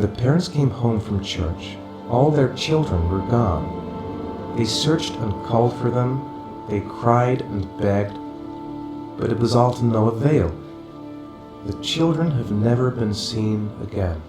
the parents came home from church, all their children were gone. They searched and called for them, they cried and begged, but it was all to no avail. The children have never been seen again.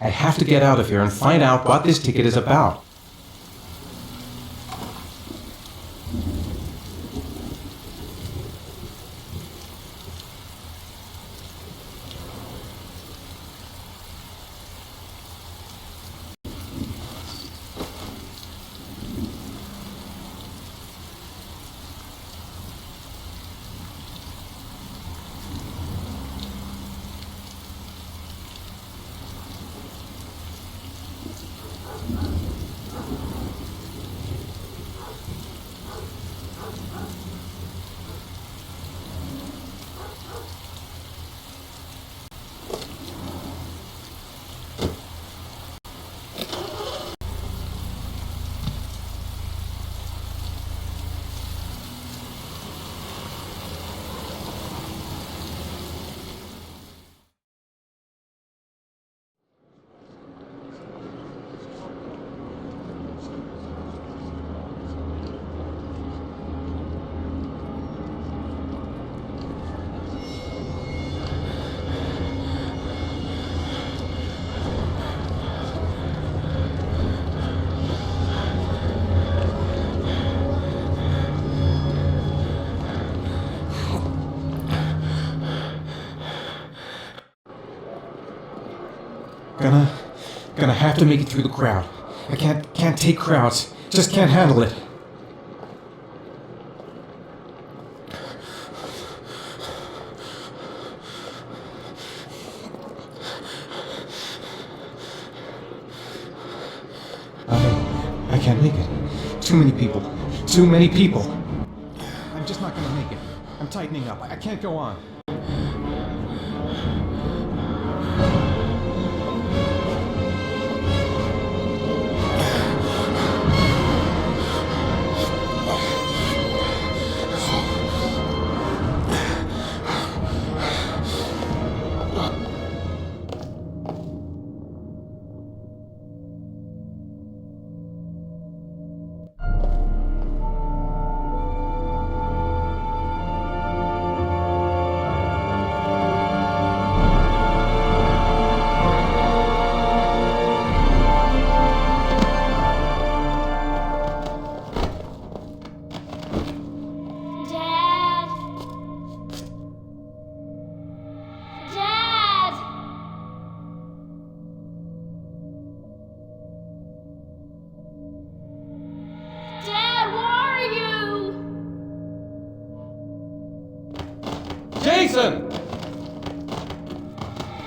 I have to get out of here and find out what this ticket is about. Gonna have to make it through the crowd. I can't take crowds. Just can't handle it. I can't make it. Too many people. Too many people. I'm just not gonna make it. I'm tightening up. I can't go on. Jason!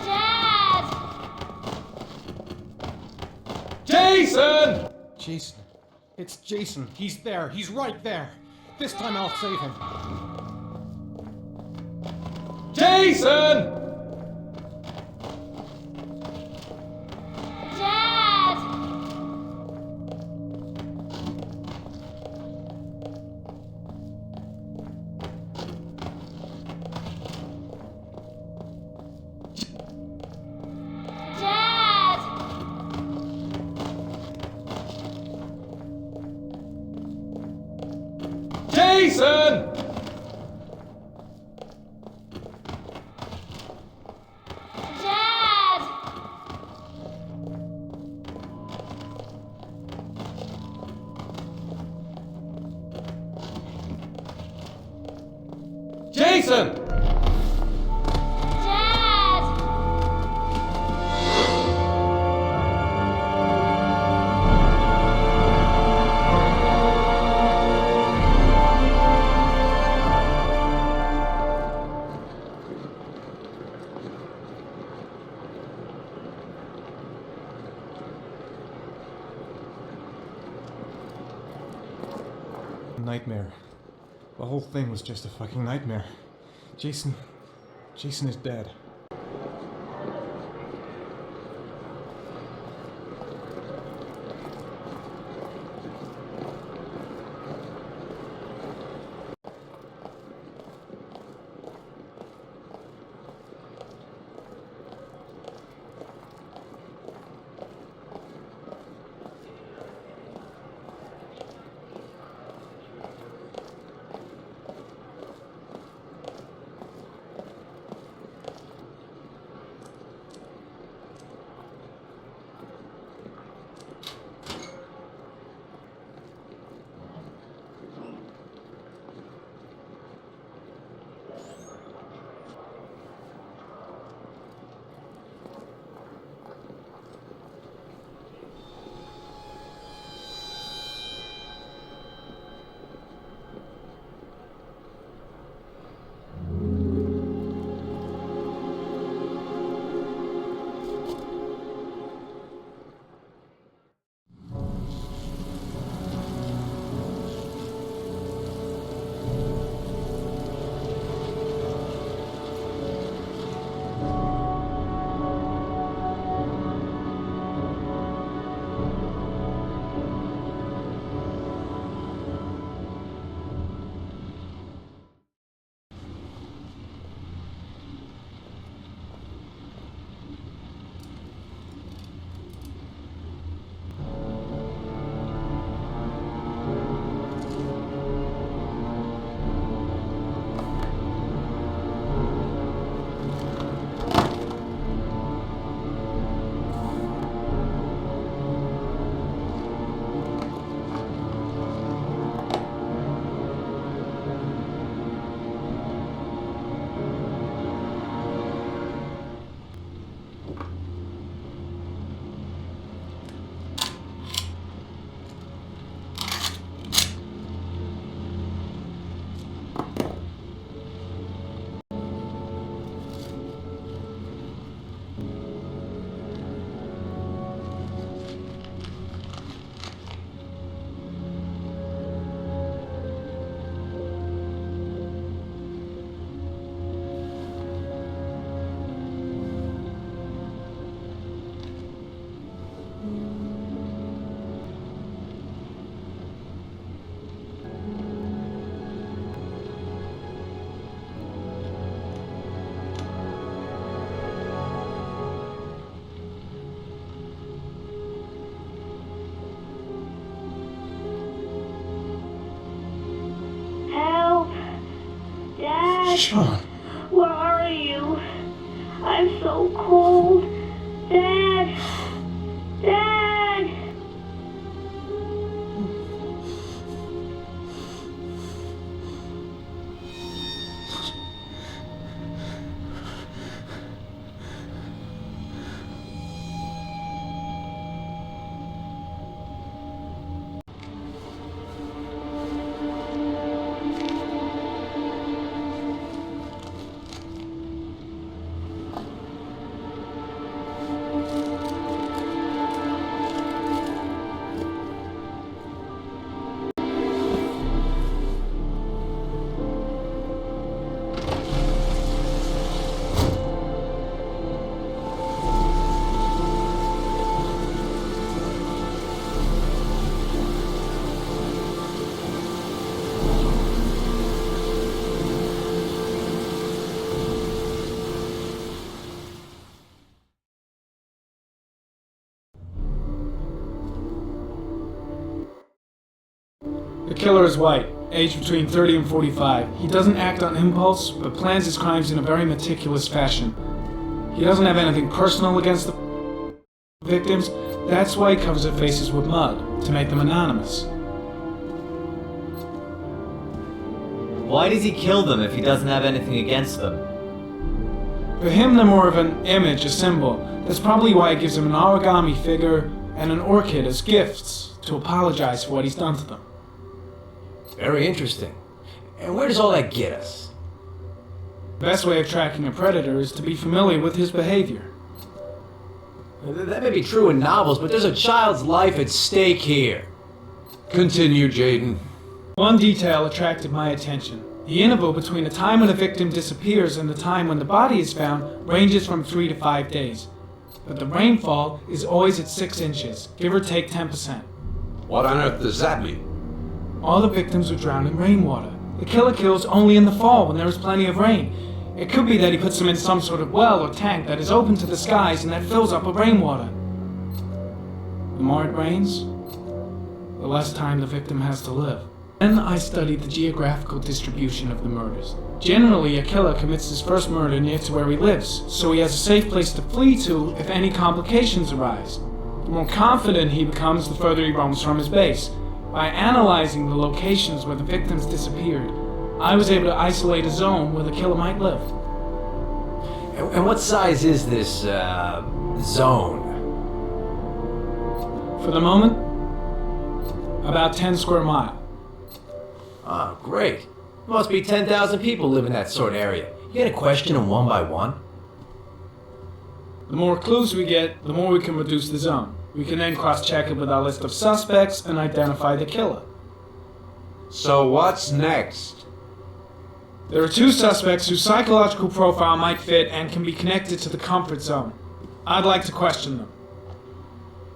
Dad! Jason! Jason. It's Jason. He's there. He's right there. This time I'll save him. Jason! Dad! Dad! Jason! Dad! Jason! Dad! Nightmare. The whole thing was just a fucking nightmare. Jason is dead. Shaun. Where are you? I'm so cold. Dad! Dad! The killer is white, aged between 30 and 45. He doesn't act on impulse, but plans his crimes in a very meticulous fashion. He doesn't have anything personal against the victims. That's why he covers their faces with mud, to make them anonymous. Why does he kill them if he doesn't have anything against them? For him, they're more of an image, a symbol. That's probably why he gives them an origami figure and an orchid as gifts to apologize for what he's done to them. Very interesting. And where does all that get us? The best way of tracking a predator is to be familiar with his behavior. That may be true in novels, but there's a child's life at stake here. Continue, Jayden. One detail attracted my attention. The interval between the time when the victim disappears and the time when the body is found ranges from 3 to 5 days. But the rainfall is always at 6 inches, give or take 10%. What on earth does that mean? All the victims were drowned in rainwater. The killer kills only in the fall when there is plenty of rain. It could be that he puts them in some sort of well or tank that is open to the skies and that fills up with rainwater. The more it rains, the less time the victim has to live. Then I studied the geographical distribution of the murders. Generally, a killer commits his first murder near to where he lives, so he has a safe place to flee to if any complications arise. The more confident he becomes, the further he roams from his base. By analyzing the locations where the victims disappeared, I was able to isolate a zone where the killer might live. And what size is this, zone? For the moment, about 10 square miles. Oh, great. Must be 10,000 people live in that sort of area. You gotta question them one by one? The more clues we get, the more we can reduce the zone. We can then cross-check it with our list of suspects and identify the killer. So what's next? There are 2 suspects whose psychological profile might fit and can be connected to the comfort zone. I'd like to question them.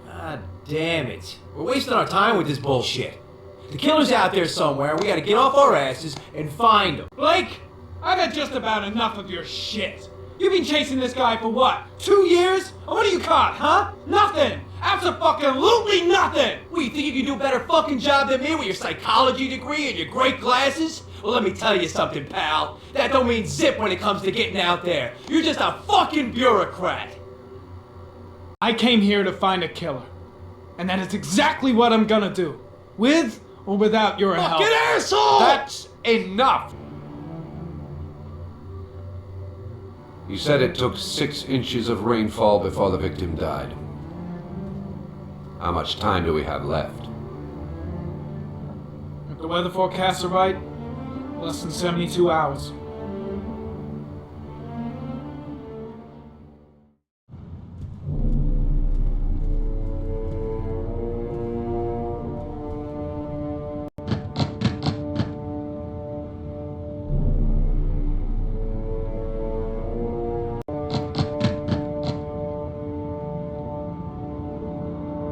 God damn it. We're wasting our time with this bullshit. The killer's out there somewhere, we gotta get off our asses and find him. Blake, I've had just about enough of your shit. You've been chasing this guy for what, 2 years? And what do you caught, huh? Nothing! Absolutely nothing! What, you think you can do a better fucking job than me with your psychology degree and your great glasses? Well, let me tell you something, pal. That don't mean zip when it comes to getting out there. You're just a fucking bureaucrat. I came here to find a killer. And that is exactly what I'm gonna do. With or without your help. Fucking asshole! That's enough! You said it took 6 inches of rainfall before the victim died. How much time do we have left? If the weather forecasts are right, less than 72 hours.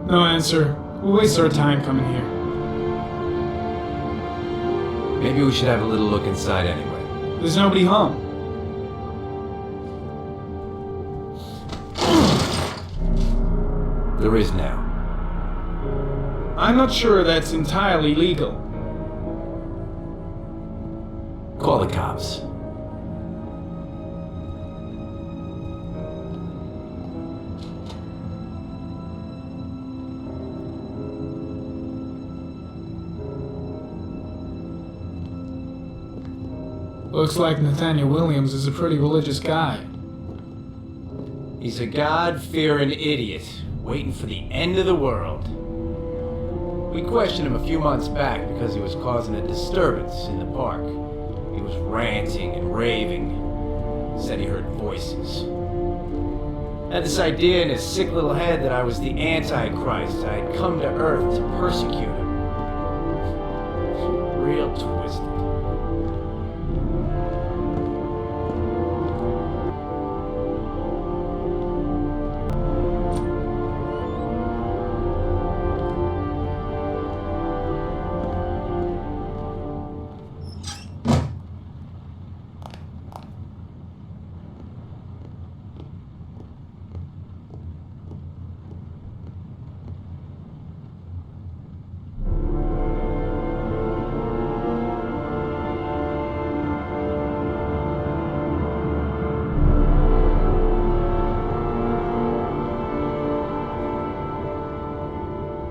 No answer. We'll waste our time coming here. Maybe we should have a little look inside anyway. There's nobody home. There is now. I'm not sure that's entirely legal. Call the cops. Looks like Nathaniel Williams is a pretty religious guy. He's a God-fearing idiot, waiting for the end of the world. We questioned him a few months back because he was causing a disturbance in the park. He was ranting and raving. Said he heard voices. Had this idea in his sick little head that I was the Antichrist. I had come to Earth to persecute him. Real twisted.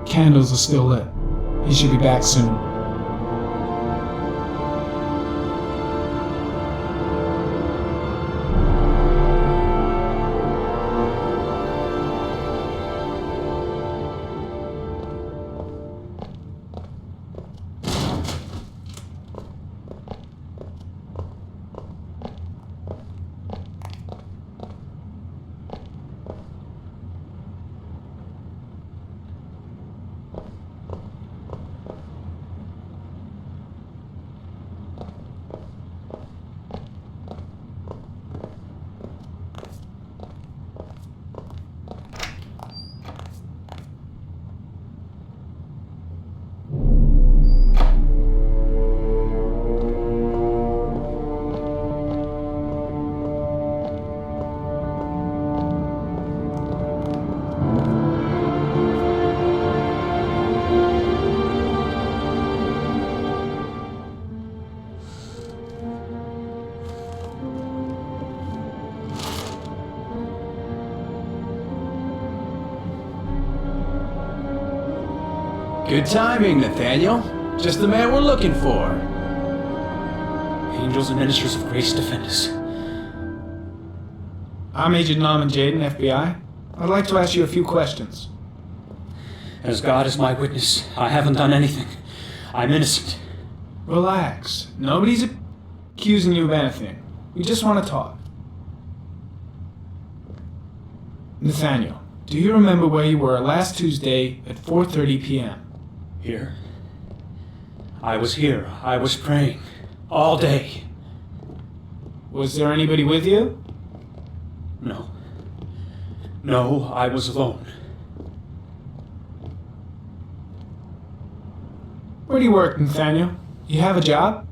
Candles are still lit. He should be back soon. Good timing, Nathaniel. Just the man we're looking for. Angels and ministers of grace defend us. I'm Agent Norman Jayden, FBI. I'd like to ask you a few questions. As God is my witness, I haven't done anything. I'm innocent. Relax. Nobody's accusing you of anything. We just want to talk. Nathaniel, do you remember where you were last Tuesday at 4:30 p.m.? Here? I was here. I was praying. All day. Was there anybody with you? No. No, I was alone. Where do you work, Nathaniel? You have a job?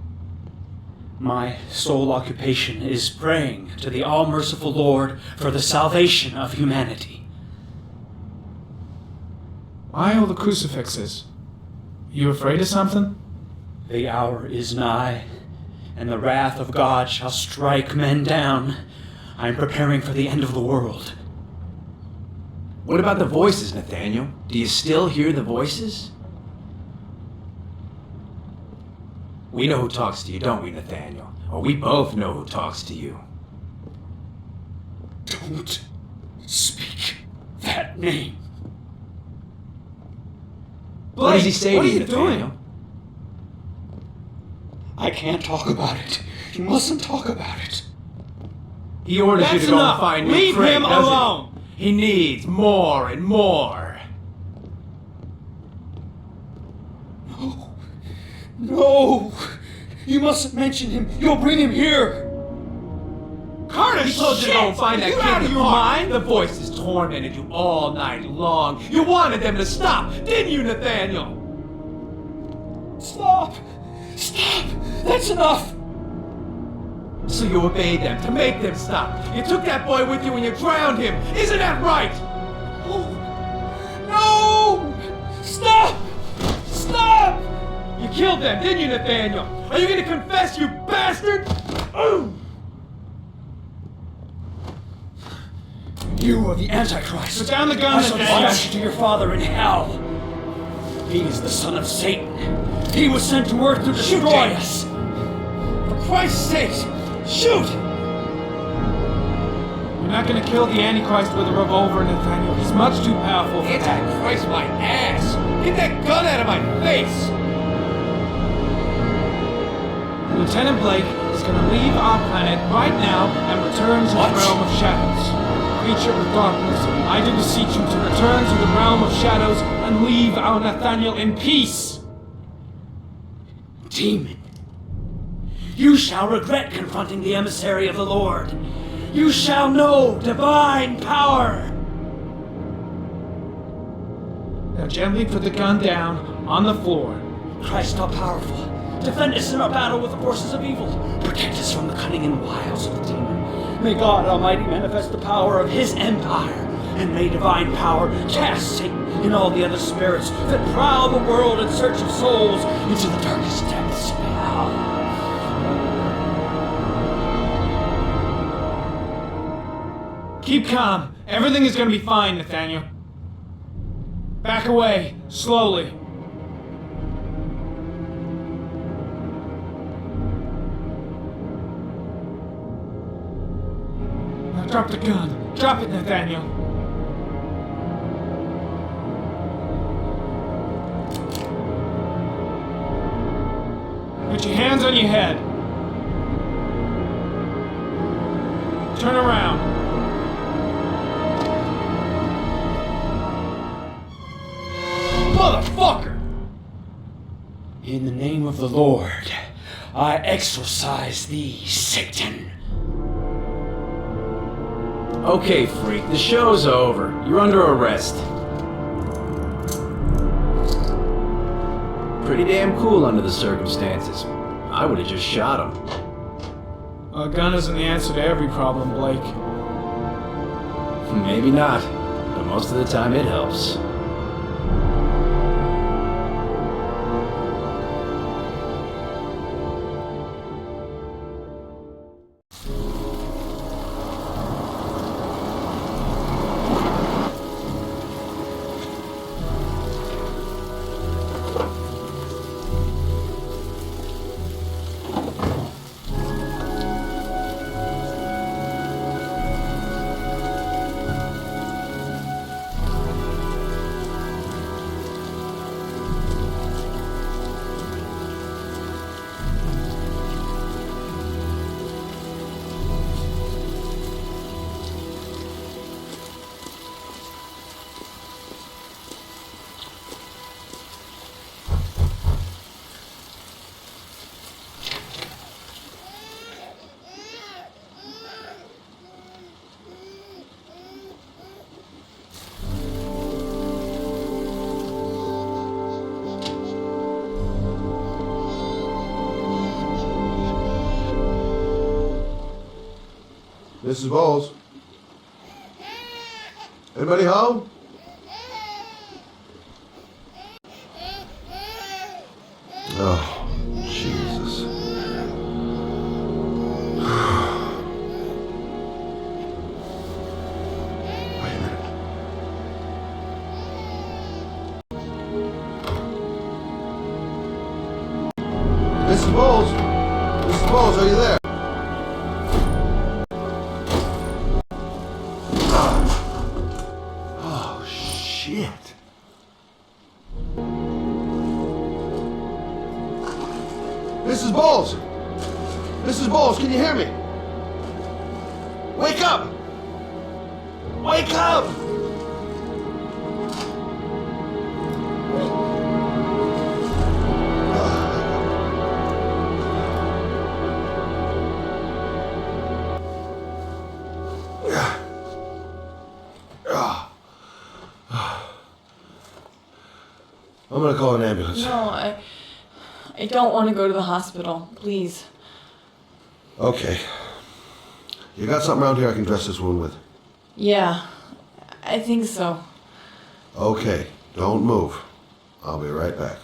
My sole occupation is praying to the all-merciful Lord for the salvation of humanity. Why all the crucifixes? You afraid of something? The hour is nigh, and the wrath of God shall strike men down. I'm preparing for the end of the world. What about the voices, Nathaniel? Do you still hear the voices? We know who talks to you, don't we, Nathaniel? Or we both know who talks to you. Don't speak that name. What does he say what to are you, you Nathaniel? doing? I can't talk about it. You mustn't talk about it. He orders you That's to go enough. and find new Leave prey, him doesn't alone. He needs more and more. No. No. You mustn't mention him. You'll bring him here. Carter, he told you to go and find that You kid out in of the your park. mind? The voices tormented you all night long. You wanted them to stop, didn't you, Nathaniel? Stop. Stop. That's enough. So you obeyed them to make them stop. You took that boy with you and you drowned him. Isn't that right? No. Stop. Stop. You killed them, didn't you, Nathaniel? Are you gonna confess, you bastard? You are the Antichrist. Put down the gun, I shall Nathaniel. dispatch you to your father in hell. He is the son of Satan. He was sent to earth to destroy us. For Christ's sakes! Shoot! You're not gonna kill the Antichrist with a revolver, Nathaniel. He's much too powerful for that. Antichrist my ass! Get that gun out of my face! Lieutenant Blake is gonna leave our planet right now and return to What? the realm of shadows. Creature of darkness, I do beseech you to return to the realm of shadows and leave our Nathaniel in peace. Demon, you shall regret confronting the emissary of the Lord. You shall know divine power. Now gently put the gun down on the floor. Christ all powerful, defend us in our battle with the forces of evil. Protect us from the cunning and wiles of the demon. May God Almighty manifest the power of His empire, and may divine power cast Satan and all the other spirits that prowl the world in search of souls into the darkest depths of hell. Keep calm. Everything is gonna be fine, Nathaniel. Back away, slowly. Now drop the gun. Drop it, Nathaniel. Put your hands on your head. Turn around. Motherfucker! In the name of the Lord, I exorcise thee, Satan. Okay, freak, the show's over. You're under arrest. Pretty damn cool under the circumstances. I would have just shot him. A gun isn't the answer to every problem, Blake. Maybe not, but most of the time it helps. Mrs. Bowles? Anybody home? Oh, Jesus. Wait a minute. Mrs. Bowles? Mrs. Bowles, are you there? Oh, shit. Mrs. Bowles! Mrs. Bowles, can you hear me? Wake up! Wake up! I'm gonna call an ambulance. No, I don't want to go to the hospital. Please. Okay. You got something around here I can dress this wound with? Yeah, I think so. Okay, don't move. I'll be right back.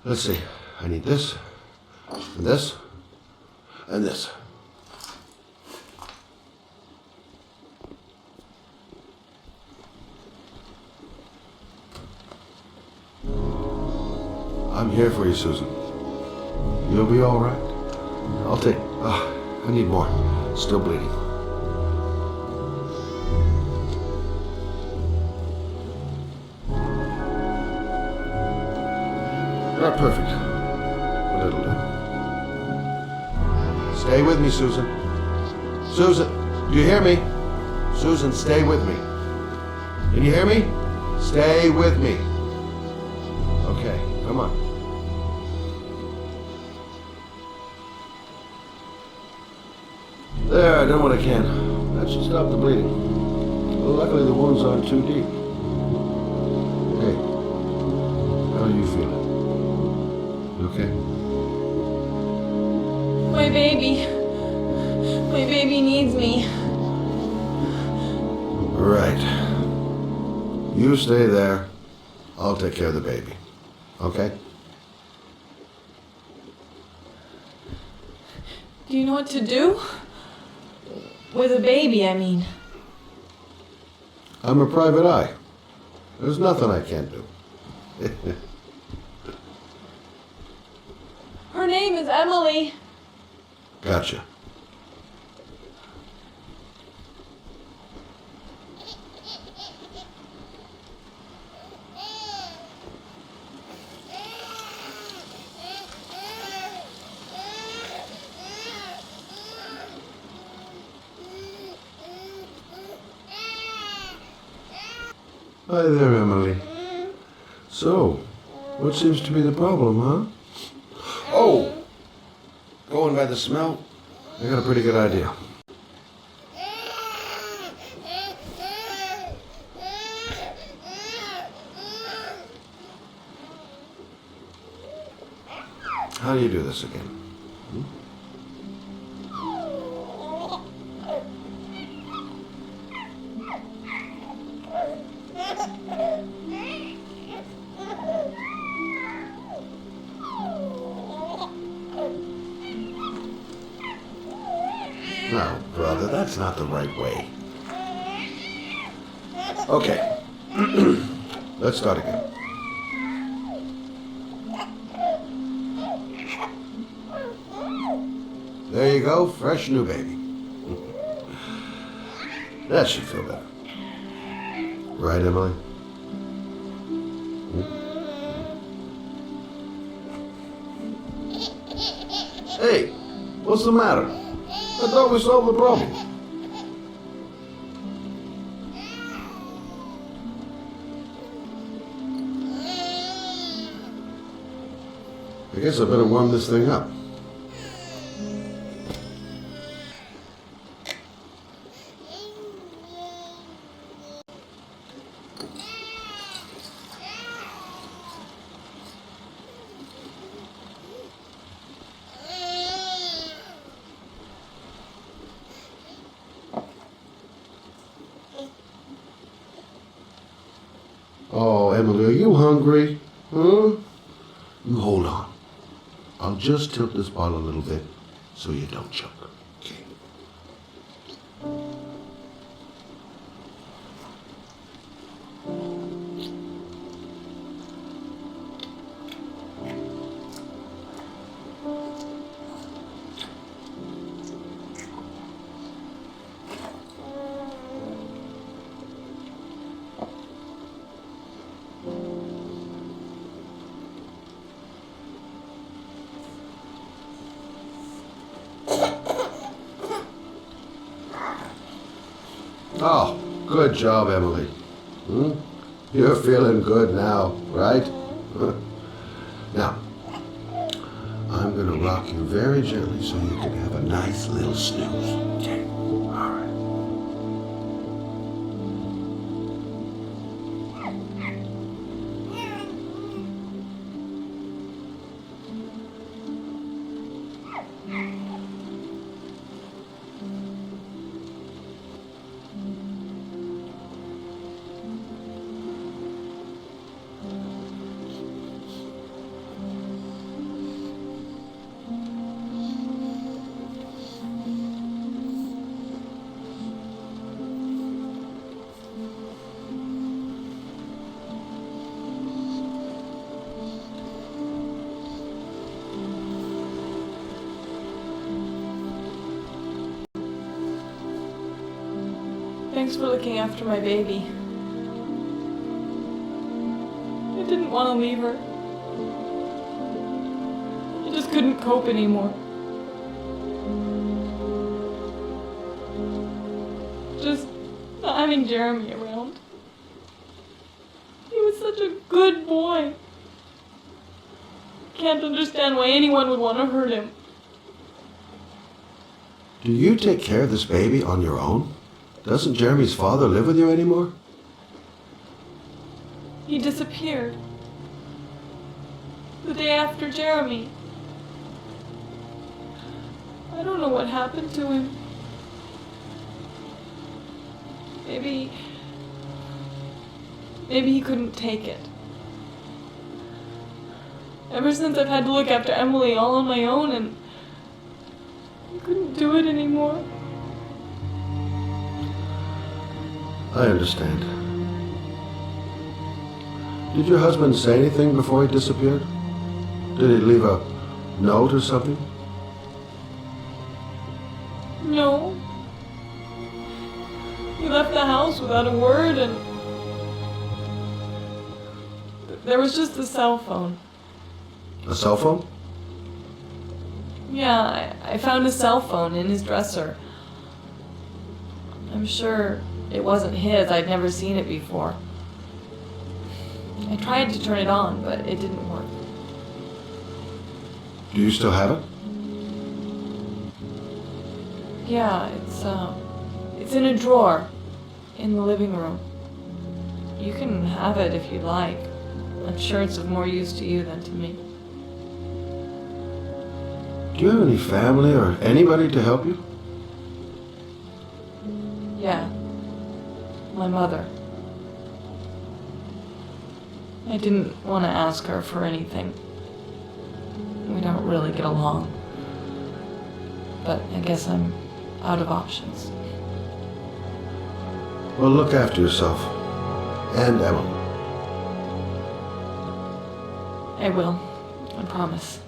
Let's see. I need this, and this, and this. I'm here for you, Susan. You'll be all right. I'll take... I need more. Still bleeding. Not perfect, but it'll do. Stay with me, Susan. Susan, do you hear me? Susan, stay with me. Can you hear me? Stay with me. Okay, come on. There, I done what I can. That should stop the bleeding. Well, luckily the wounds aren't too deep. Hey, how are you feeling? You okay? My baby. My baby needs me. All right. You stay there. I'll take care of the baby. Okay? Do you know what to do? With a baby, I mean. I'm a private eye. There's nothing I can't do. Her name is Emily. Gotcha. Hi there, Emily. So, what seems to be the problem, huh? Oh! Going by the smell, I got a pretty good idea. How do you do this again? No, brother, that's not the right way. Okay. Let's start again. There you go, fresh new baby. That should feel better. Right, Emily? Hey, what's the matter? I thought we solved the problem. I guess I better warm this thing up. Oh, Emily, are you hungry? Huh? You hold on. I'll just tilt this bottle a little bit so you don't choke. Okay. Oh, good job, Emily. You're feeling good now, right? Now, I'm going to rock you very gently so you can have a nice little snooze. Okay, all right. Thanks for looking after my baby. I didn't want to leave her. I just couldn't cope anymore. Just not having Jeremy around. He was such a good boy. Can't understand why anyone would want to hurt him. Do you take care of this baby on your own? Doesn't Jeremy's father live with you anymore? He disappeared. The day after Jeremy. I don't know what happened to him. Maybe he couldn't take it. Ever since I've had to look after Emily all on my own, and I couldn't do it anymore. I understand. Did your husband say anything before he disappeared? Did he leave a note or something? No. He left the house without a word, and there was just a cell phone. A cell phone? Yeah, I found a cell phone in his dresser. I'm sure it wasn't his. I'd never seen it before. I tried to turn it on, but it didn't work. Do you still have it? Yeah, it's in a drawer in the living room. You can have it if you'd like. I'm sure it's of more use to you than to me. Do you have any family or anybody to help you? Yeah. My mother. I didn't want to ask her for anything. We don't really get along. But I guess I'm out of options. Well, look after yourself. And Emily. I will. I promise.